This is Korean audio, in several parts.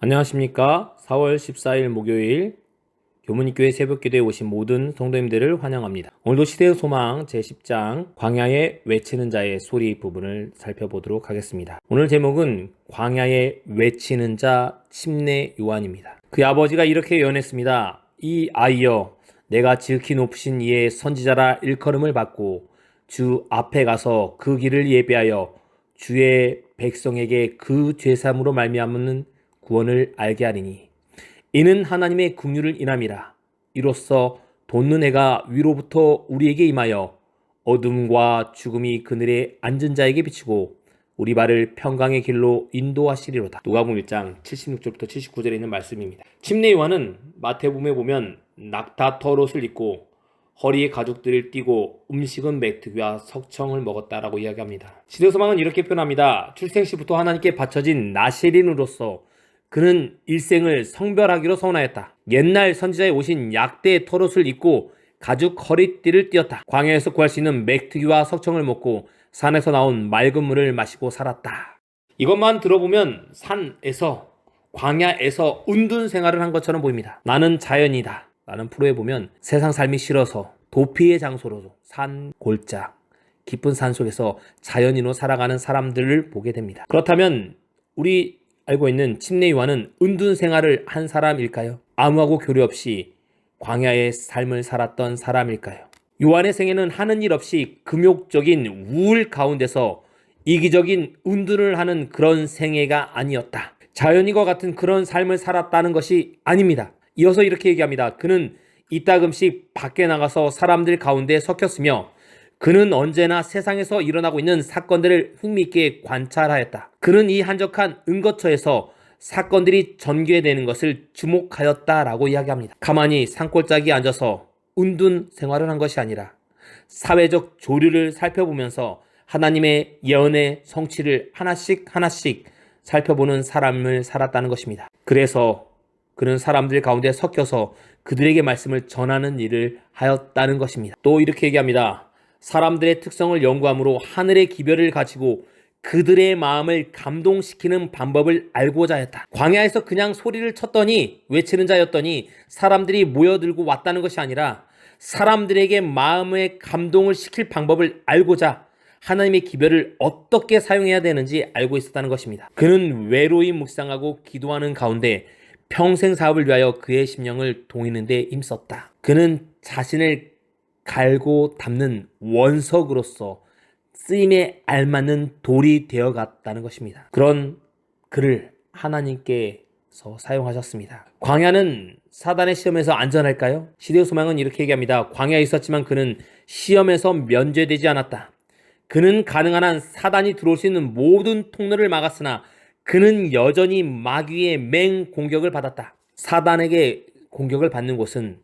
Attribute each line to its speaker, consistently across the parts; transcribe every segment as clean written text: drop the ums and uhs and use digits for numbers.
Speaker 1: 안녕하십니까. 4월 14일 목요일 교문교회 새벽기도에 오신 모든 성도님들을 환영합니다. 오늘도 시대의 소망 제10장 광야에 외치는 자의 소리 부분을 살펴보도록 하겠습니다. 오늘 제목은 광야에 외치는 자 침례 요한입니다. 그의 아버지가 이렇게 예언했습니다. 이 아이여, 내가 지극히 높으신 이의 선지자라 일컬음을 받고 주 앞에 가서 그 길을 예비하여 주의 백성에게 그 죄사함으로 말미암는 구원을 알게 하리니 이는 하나님의 긍휼을 인함이라. 이로써 돋는 해가 위로부터 우리에게 임하여 어둠과 죽음이 그늘에 앉은 자에게 비치고 우리 발을 평강의 길로 인도하시리로다. 누가복음 1장 76절부터 79절에 있는 말씀입니다. 침례 요한은 마태복음에 보면 낙타 털옷을 입고 허리에 가죽들을 띠고 음식은 메뚜기와 석청을 먹었다라고 이야기합니다. 시대소망은 이렇게 표현합니다. 출생시부터 하나님께 바쳐진 나세린으로서 그는 일생을 성별하기로 선언하였다. 옛날 선지자에 오신 약대 털옷을 입고 가죽 허리띠를 띠었다. 광야에서 구할 수 있는 메뚜기와 석청을 먹고 산에서 나온 맑은 물을 마시고 살았다. 이것만 들어보면 산에서 광야에서 은둔 생활을 한 것처럼 보입니다. 나는 자연이다 라는 프로에 보면 세상 삶이 싫어서 도피의 장소로 산 골짜 깊은 산속에서 자연인으로 살아가는 사람들을 보게 됩니다. 그렇다면 우리 알고 있는 침례 요한은 은둔 생활을 한 사람일까요? 아무하고 교류 없이 광야의 삶을 살았던 사람일까요? 요한의 생애는 하는 일 없이 금욕적인 우울 가운데서 이기적인 은둔을 하는 그런 생애가 아니었다. 자연인과 같은 그런 삶을 살았다는 것이 아닙니다. 이어서 이렇게 얘기합니다. 그는 이따금씩 밖에 나가서 사람들 가운데 섞였으며 그는 언제나 세상에서 일어나고 있는 사건들을 흥미있게 관찰하였다. 그는 이 한적한 은거처에서 사건들이 전개되는 것을 주목하였다라고 이야기합니다. 가만히 산골짜기에 앉아서 은둔 생활을 한 것이 아니라 사회적 조류를 살펴보면서 하나님의 예언의 성취를 하나씩 살펴보는 사람을 살았다는 것입니다. 그래서 그는 사람들 가운데 섞여서 그들에게 말씀을 전하는 일을 하였다는 것입니다. 또 이렇게 얘기합니다. 사람들의 특성을 연구함으로 하늘의 기별을 가지고 그들의 마음을 감동시키는 방법을 알고자 했다. 광야에서 그냥 소리를 쳤더니 외치는 자였더니 사람들이 모여들고 왔다는 것이 아니라 사람들에게 마음의 감동을 시킬 방법을 알고자 하나님의 기별을 어떻게 사용해야 되는지 알고 있었다는 것입니다. 그는 외로이 묵상하고 기도하는 가운데 평생 사업을 위하여 그의 심령을 동이는 데 힘썼다. 그는 자신을 갈고 닦는 원석으로서 쓰임에 알맞는 돌이 되어갔다는 것입니다. 그런 그를 하나님께서 사용하셨습니다. 광야는 사단의 시험에서 안전할까요? 시대의 소망은 이렇게 얘기합니다. 광야에 있었지만 그는 시험에서 면제되지 않았다. 그는 가능한 한 사단이 들어올 수 있는 모든 통로를 막았으나 그는 여전히 마귀의 맹공격을 받았다. 사단에게 공격을 받는 곳은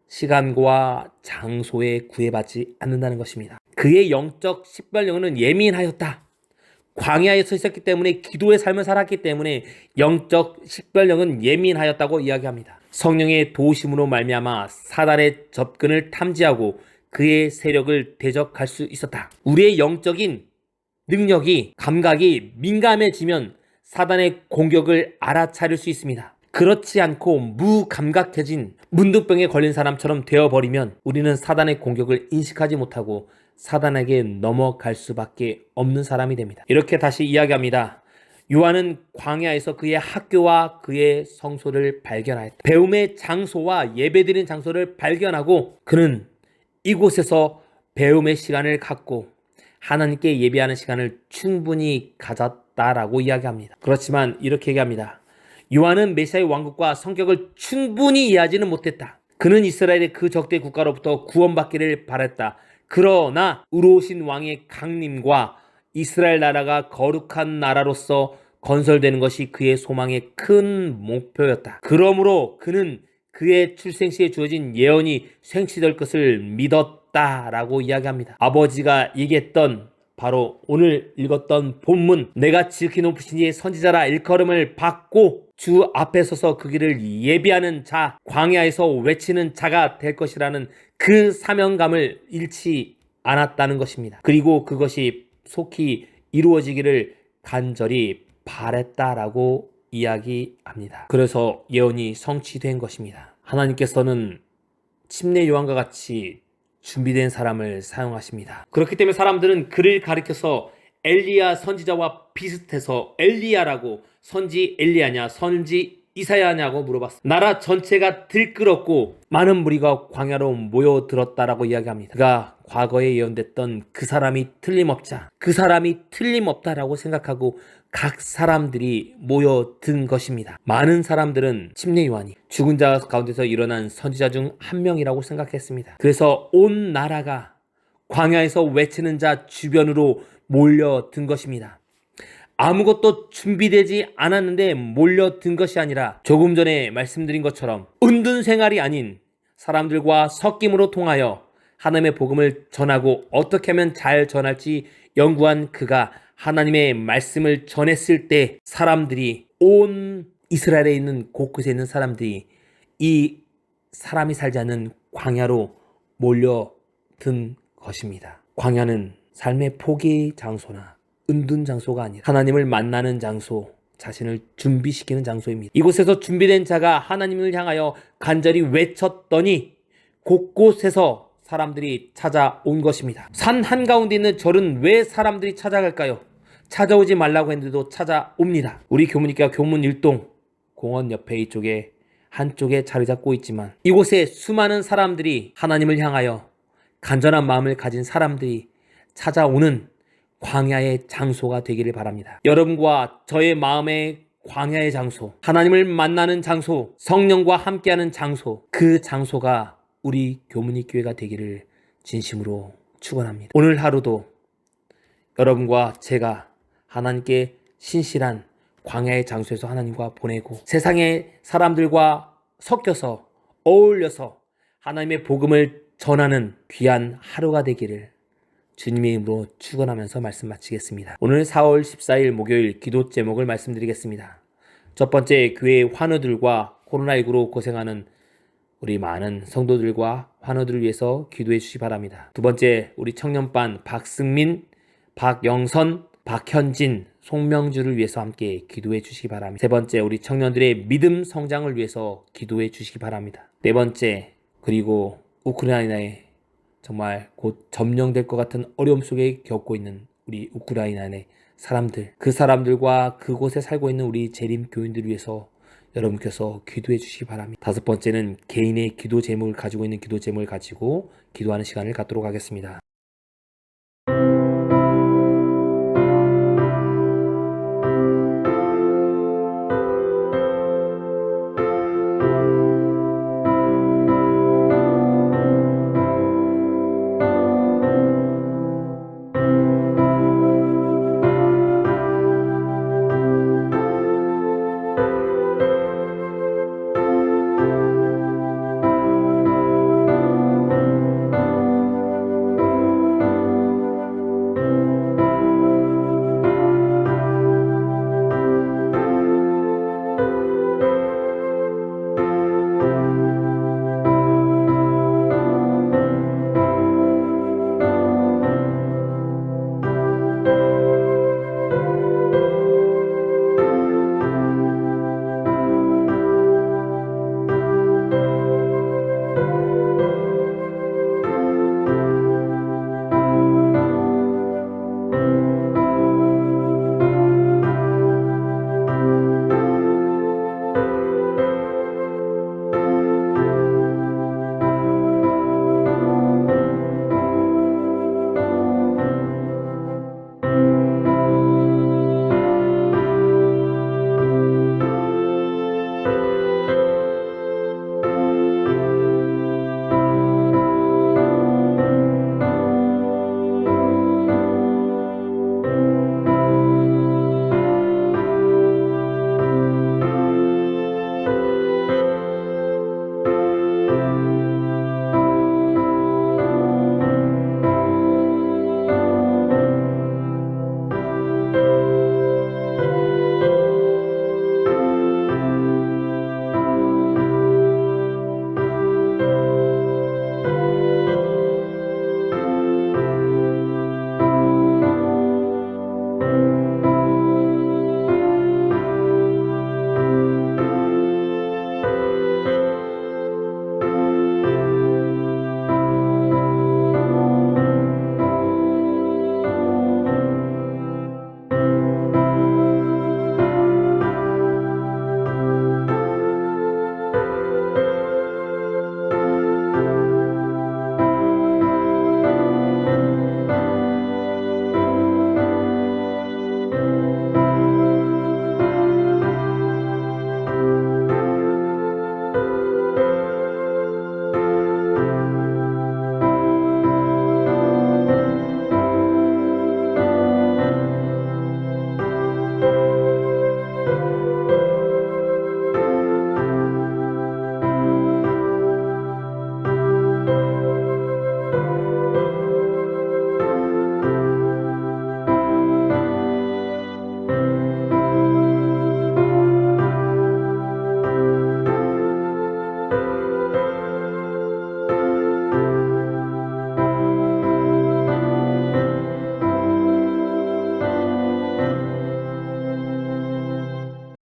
Speaker 1: 시간과 장소에 구애받지 않는다는 것입니다. 그의 영적 식별력은 예민하였다. 광야에 서 있었기 때문에 기도의 삶을 살았기 때문에 영적 식별력은 예민하였다고 이야기합니다. 성령의 도우심으로 말미암아 사단의 접근을 탐지하고 그의 세력을 대적할 수 있었다. 우리의 영적인 능력이 감각이 민감해지면 사단의 공격을 알아차릴 수 있습니다. 그렇지 않고 무감각해진 문득병에 걸린 사람처럼 되어버리면 우리는 사단의 공격을 인식하지 못하고 사단에게 넘어갈 수밖에 없는 사람이 됩니다. 이렇게 다시 이야기합니다. 요한은 광야에서 그의 학교와 그의 성소를 발견하였다. 배움의 장소와 예배드리는 장소를 발견하고 그는 이곳에서 배움의 시간을 갖고 하나님께 예배하는 시간을 충분히 가졌다라고 이야기합니다. 그렇지만 이렇게 얘기합니다. 요한은 메시아의 왕국과 성격을 충분히 이해하지는 못했다. 그는 이스라엘의 그 적대 국가로부터 구원받기를 바랬다. 그러나 의로우신 왕의 강림과 이스라엘 나라가 거룩한 나라로서 건설되는 것이 그의 소망의 큰 목표였다. 그러므로 그는 그의 출생시에 주어진 예언이 생취될 것을 믿었다라고 이야기합니다. 아버지가 얘기했던 바로 오늘 읽었던 본문, 내가 지극히 높으신 이의 선지자라 일컬음을 받고 주 앞에 서서 그 길을 예비하는 자, 광야에서 외치는 자가 될 것이라는 그 사명감을 잃지 않았다는 것입니다. 그리고 그것이 속히 이루어지기를 간절히 바랬다라고 이야기합니다. 그래서 예언이 성취된 것입니다. 하나님께서는 침례 요한과 같이 준비된 사람을 사용하십니다. 그렇기 때문에 사람들은 그를 가리켜서 엘리야 선지자와 비슷해서 엘리야라고, 선지 엘리야냐 선지 이사야냐고 물어봤습니다. 나라 전체가 들끓었고 많은 무리가 광야로 모여들었다라고 이야기합니다. 그가 과거에 예언됐던 그 사람이 틀림없자, 그 사람이 틀림없다라고 생각하고 각 사람들이 모여든 것입니다. 많은 사람들은 침례 요한이 죽은 자 가운데서 일어난 선지자 중 한 명이라고 생각했습니다. 그래서 온 나라가 광야에서 외치는 자 주변으로 몰려든 것입니다. 아무것도 준비되지 않았는데 몰려든 것이 아니라 조금 전에 말씀드린 것처럼 은둔 생활이 아닌 사람들과 섞임으로 통하여 하나님의 복음을 전하고 어떻게 하면 잘 전할지 연구한 그가 하나님의 말씀을 전했을 때 사람들이, 온 이스라엘에 있는 곳곳에 있는 사람들이 이 사람이 살지 않는 광야로 몰려든 것입니다. 광야는 삶의 포기 장소나 은둔 장소가 아니라 하나님을 만나는 장소, 자신을 준비시키는 장소입니다. 이곳에서 준비된 자가 하나님을 향하여 간절히 외쳤더니 곳곳에서 사람들이 찾아온 것입니다. 산 한가운데 있는 절은 왜 사람들이 찾아갈까요? 찾아오지 말라고 했는데도 찾아옵니다. 우리 교문이가 교문 1동 공원 옆에 이쪽에 한쪽에 자리 잡고 있지만 이곳에 수많은 사람들이 하나님을 향하여 간절한 마음을 가진 사람들이 찾아오는 광야의 장소가 되기를 바랍니다. 여러분과 저의 마음의 광야의 장소, 하나님을 만나는 장소, 성령과 함께하는 장소, 그 장소가 우리 교문이 교회가 되기를 진심으로 축원합니다. 오늘 하루도 여러분과 제가 하나님께 신실한 광야의 장소에서 하나님과 보내고 세상의 사람들과 섞여서 어울려서 하나님의 복음을 전하는 귀한 하루가 되기를 주님의 이름으로 축원하면서 말씀 마치겠습니다. 오늘 4월 14일 목요일 기도 제목을 말씀드리겠습니다. 첫 번째, 교회의 환우들과 코로나19로 고생하는 우리 많은 성도들과 환우들을 위해서 기도해 주시기 바랍니다. 두 번째, 우리 청년반 박승민, 박영선, 박현진, 송명주를 위해서 함께 기도해 주시기 바랍니다. 세 번째, 우리 청년들의 믿음 성장을 위해서 기도해 주시기 바랍니다. 네 번째, 그리고 우크라이나에 정말 곧 점령될 것 같은 어려움 속에 겪고 있는 우리 우크라이나의 사람들, 그 사람들과 그곳에 살고 있는 우리 재림 교인들을 위해서 여러분께서 기도해 주시기 바랍니다. 다섯 번째는 개인의 기도 제목을 가지고 있는 기도 제목을 가지고 기도하는 시간을 갖도록 하겠습니다.